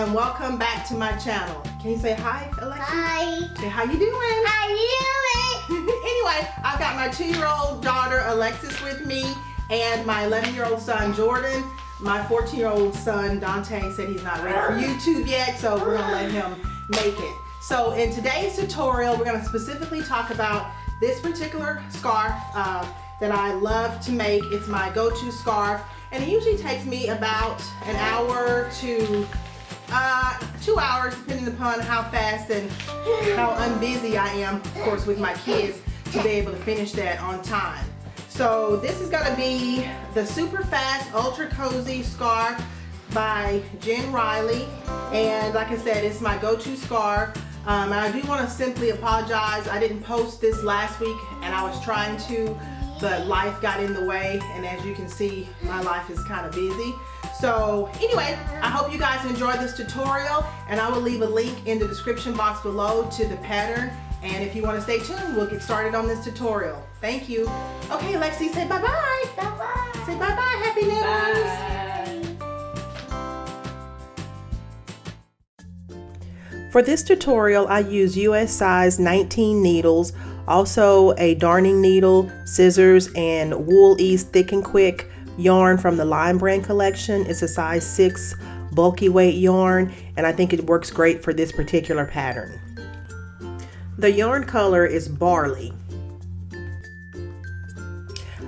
and welcome back to my channel. Can you say hi, Alexa? Hi. Say how you doing? How you doing? Anyway, I've got my 2-year-old daughter Alexis with me and my 11-year-old son Jordan. My 14-year-old son Dante said he's not ready for YouTube yet, so we're gonna let him make it. So in today's tutorial, we're gonna specifically talk about this particular scarf that I love to make. It's my go-to scarf, and it usually takes me about an hour to 2 hours, depending upon how fast and how unbusy I am, of course, with my kids, to be able to finish that on time. So this is gonna be the Super Fast Ultra Cozy Scarf by Jen Reilly. And like I said, it's my go-to scarf. And I do wanna simply apologize. I didn't post this last week and I was trying to, but life got in the way. And as you can see, my life is kind of busy. So anyway, I hope you guys enjoyed this tutorial, and I will leave a link in the description box below to the pattern. And if you want to stay tuned, we'll get started on this tutorial. Thank you. Okay, Lexi, say bye-bye. Bye-bye. Say bye-bye, Happee Knitters. Bye. For this tutorial, I use US size 19 needles, also a darning needle, scissors, and Wool Ease Thick and Quick yarn from the Lime brand collection. It's a size 6 bulky weight yarn, and I think it works great for this particular pattern. The yarn color is barley.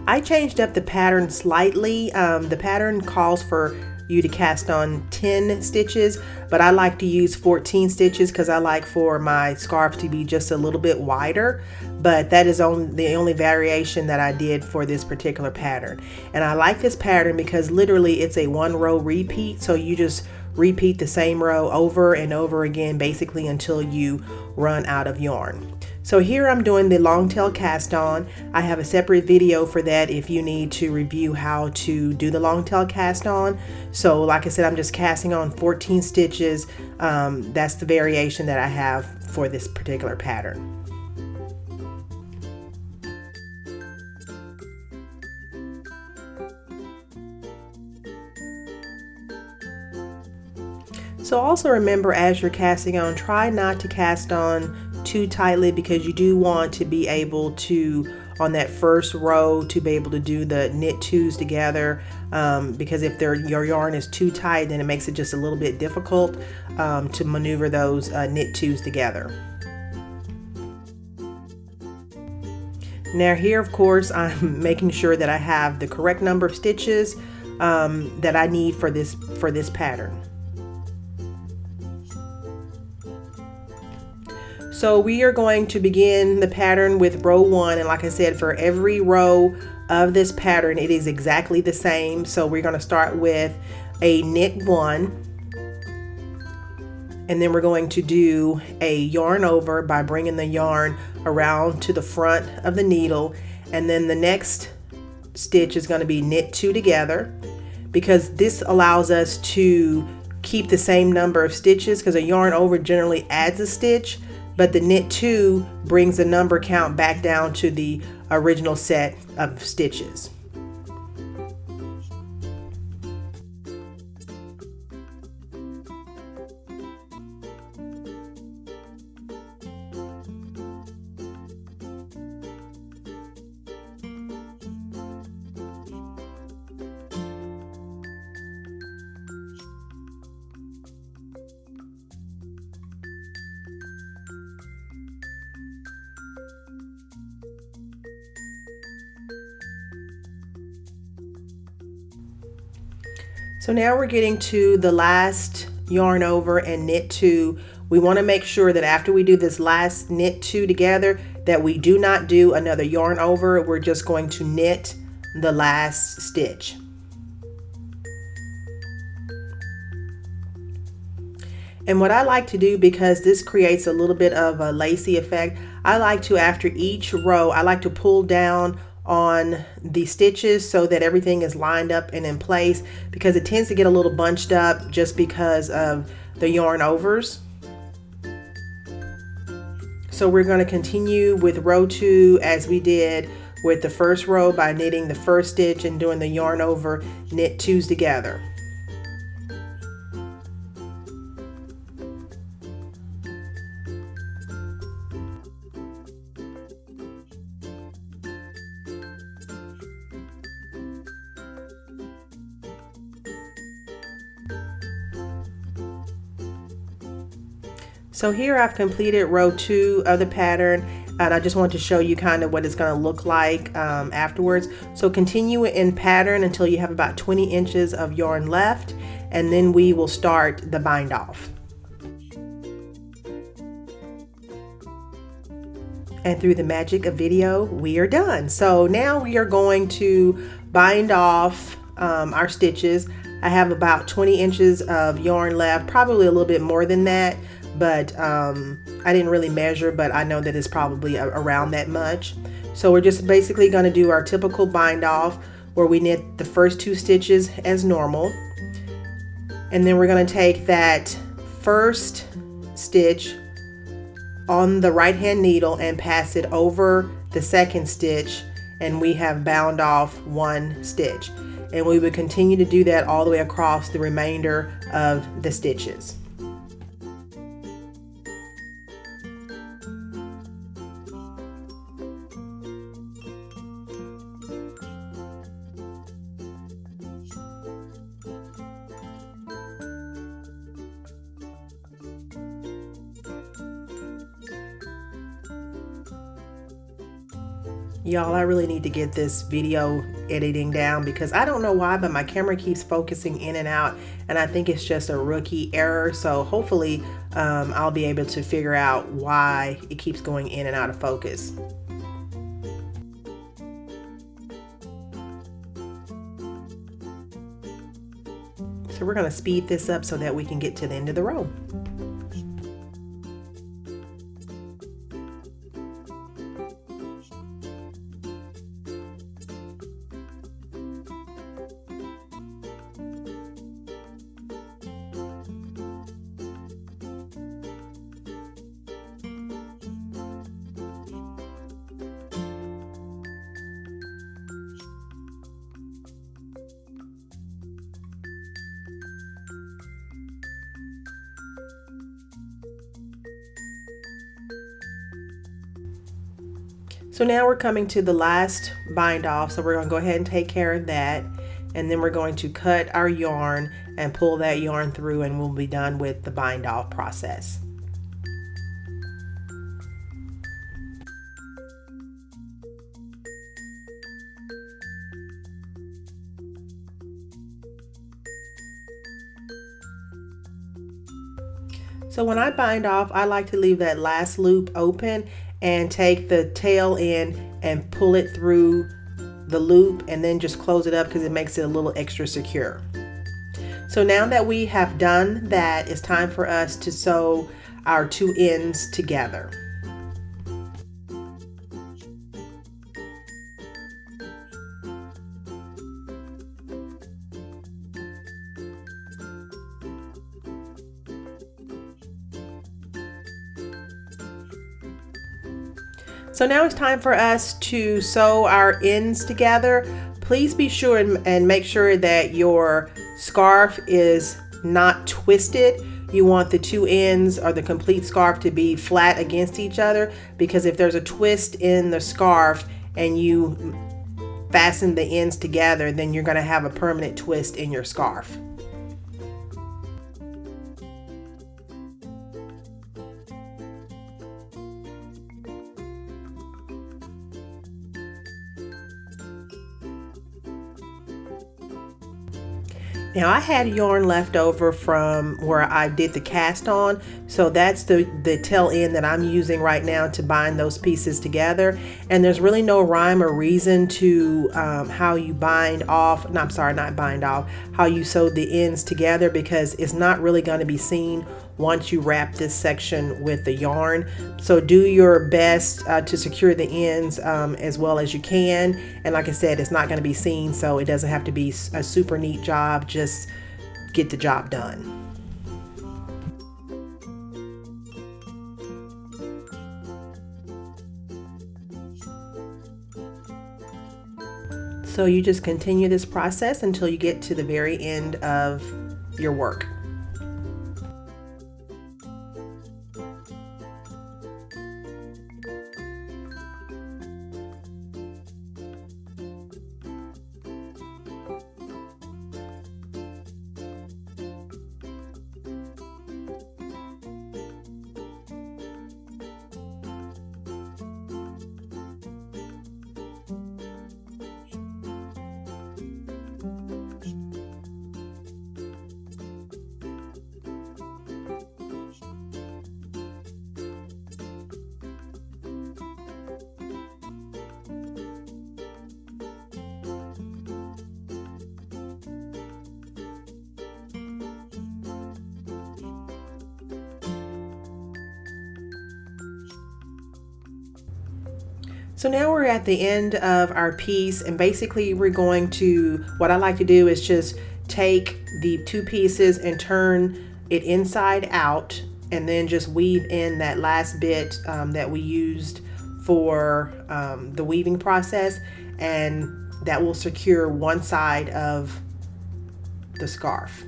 I changed up the pattern slightly. The pattern calls for you to cast on 10 stitches, but I like to use 14 stitches because I like for my scarf to be just a little bit wider. But that is the only variation that I did for this particular pattern. And I like this pattern because literally it's a 1-row repeat, so you just repeat the same row over and over again, basically until you run out of yarn. So here I'm doing the long tail cast on. I have a separate video for that if you need to review how to do the long tail cast on. So like I said, I'm just casting on 14 stitches. That's the variation that I have for this particular pattern. So also remember, as you're casting on, try not to cast on too tightly, because you do want to be able to, on that first row, to be able to do the knit twos together, because if your yarn is too tight, then it makes it just a little bit difficult to maneuver those knit twos together. Now here, of course, I'm making sure that I have the correct number of stitches that I need for this pattern. So we are going to begin the pattern with row 1, and like I said, for every row of this pattern it is exactly the same. So we're going to start with a knit 1, and then we're going to do a yarn over by bringing the yarn around to the front of the needle, and then the next stitch is going to be knit 2 together, because this allows us to keep the same number of stitches, because a yarn over generally adds a stitch, but the knit 2 brings the number count back down to the original set of stitches. So now we're getting to the last yarn over and knit 2. We want to make sure that after we do this last knit 2 together, that we do not do another yarn over. We're just going to knit the last stitch. And what I like to do, because this creates a little bit of a lacy effect, I like to, after each row, I like to pull down on the stitches so that everything is lined up and in place, because it tends to get a little bunched up just because of the yarn overs. So we're going to continue with row 2 as we did with the first row by knitting the first stitch and doing the yarn over knit 2s together. So here I've completed row 2 of the pattern, and I just want to show you kind of what it's going to look like afterwards. So continue in pattern until you have about 20 inches of yarn left, and then we will start the bind off. And through the magic of video, we are done. So now we are going to bind off our stitches. I have about 20 inches of yarn left, probably a little bit more than that, but I didn't really measure, but I know that it's probably around that much. So we're just basically going to do our typical bind off where we knit the first 2 stitches as normal. And then we're going to take that first stitch on the right hand needle and pass it over the second stitch, and we have bound off 1 stitch. And we would continue to do that all the way across the remainder of the stitches. Y'all, I really need to get this video editing down because I don't know why, but my camera keeps focusing in and out, and I think it's just a rookie error. So hopefully I'll be able to figure out why it keeps going in and out of focus. So we're going to speed this up so that we can get to the end of the row. So now we're coming to the last bind off, so we're going to go ahead and take care of that, and then we're going to cut our yarn and pull that yarn through, and we'll be done with the bind off process. So when I bind off, I like to leave that last loop open and take the tail end and pull it through the loop, and then just close it up because it makes it a little extra secure. So now that we have done that, it's time for us to sew our 2 ends together. So now it's time for us to sew our ends together. Please be sure and make sure that your scarf is not twisted. You want the 2 ends or the complete scarf to be flat against each other, because if there's a twist in the scarf and you fasten the ends together, then you're going to have a permanent twist in your scarf. Now I had yarn left over from where I did the cast on, so that's the tail end that I'm using right now to bind those pieces together. And there's really no rhyme or reason to how you bind off, no, I'm sorry, not bind off, how you sew the ends together, because it's not really going to be seen once you wrap this section with the yarn. So do your best to secure the ends as well as you can. And like I said, it's not going to be seen, so it doesn't have to be a super neat job. Just get the job done. So you just continue this process until you get to the very end of your work. So now we're at the end of our piece, and basically we're going to, what I like to do is just take the two pieces and turn it inside out, and then just weave in that last bit that we used for the weaving process, and that will secure one side of the scarf.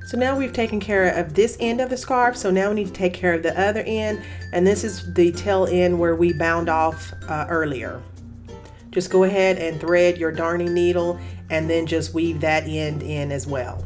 So now we've taken care of this end of the scarf, so now we need to take care of the other end, and this is the tail end where we bound off earlier. Just go ahead and thread your darning needle and then just weave that end in as well.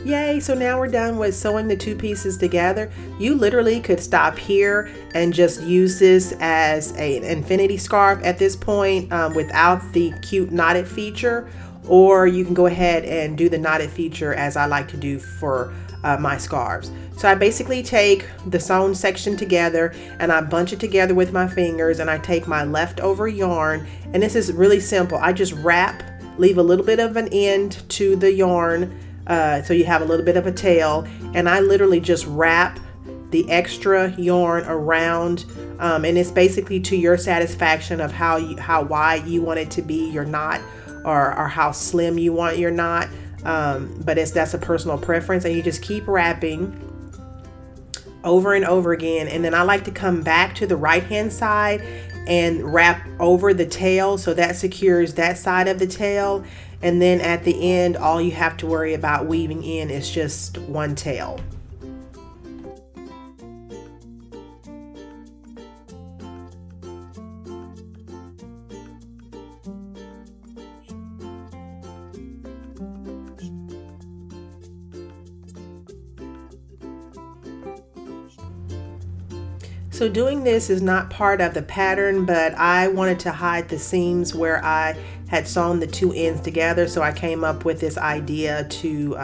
Yay, so now we're done with sewing the two pieces together. You literally could stop here and just use this as an infinity scarf at this point without the cute knotted feature, or you can go ahead and do the knotted feature as I like to do for my scarves. So I basically take the sewn section together and I bunch it together with my fingers, and I take my leftover yarn, and this is really simple. I just wrap, leave a little bit of an end to the yarn so you have a little bit of a tail, and I literally just wrap the extra yarn around, and it's basically to your satisfaction of how wide you want it to be, your knot, or how slim you want your knot, but that's a personal preference, and you just keep wrapping over and over again. And then I like to come back to the right hand side and wrap over the tail, so that secures that side of the tail. And then at the end, all you have to worry about weaving in is just one tail. So doing this is not part of the pattern, but I wanted to hide the seams where I had sewn the two ends together, so I came up with this idea to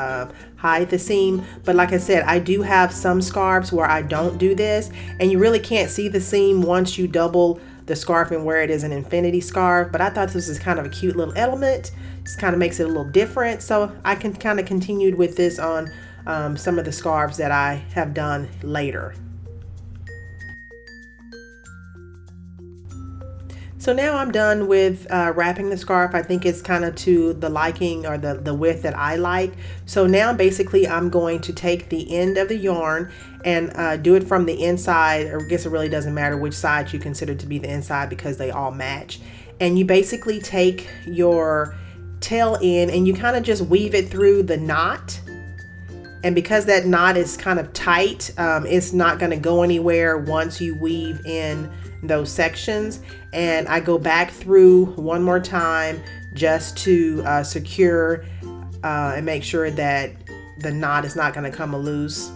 hide the seam. But like I said, I do have some scarves where I don't do this, and you really can't see the seam once you double the scarf and wear it as an infinity scarf. But I thought this was kind of a cute little element. Just kind of makes it a little different, so I can kind of continued with this on some of the scarves that I have done later. So now I'm done with wrapping the scarf. I think it's kind of to the liking, or the width that I like. So now basically I'm going to take the end of the yarn and do it from the inside, or I guess it really doesn't matter which side you consider to be the inside because they all match. And you basically take your tail end and you kind of just weave it through the knot. And because that knot is kind of tight, it's not going to go anywhere once you weave in those sections. And I go back through one more time just to secure and make sure that the knot is not going to come loose.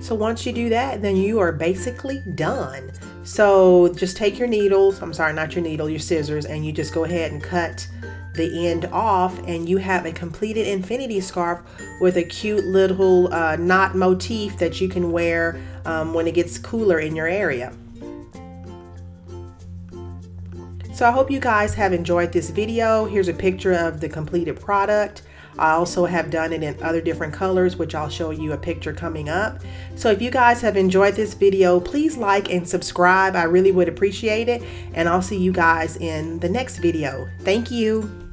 So once you do that, then you are basically done. So just take your needles, I'm sorry, not your needle, your scissors, and you just go ahead and cut the end off, and you have a completed infinity scarf with a cute little knot motif that you can wear when it gets cooler in your area. So I hope you guys have enjoyed this video. Here's a picture of the completed product. I also have done it in other different colors, which I'll show you a picture coming up. So if you guys have enjoyed this video, please like and subscribe. I really would appreciate it. And I'll see you guys in the next video. Thank you.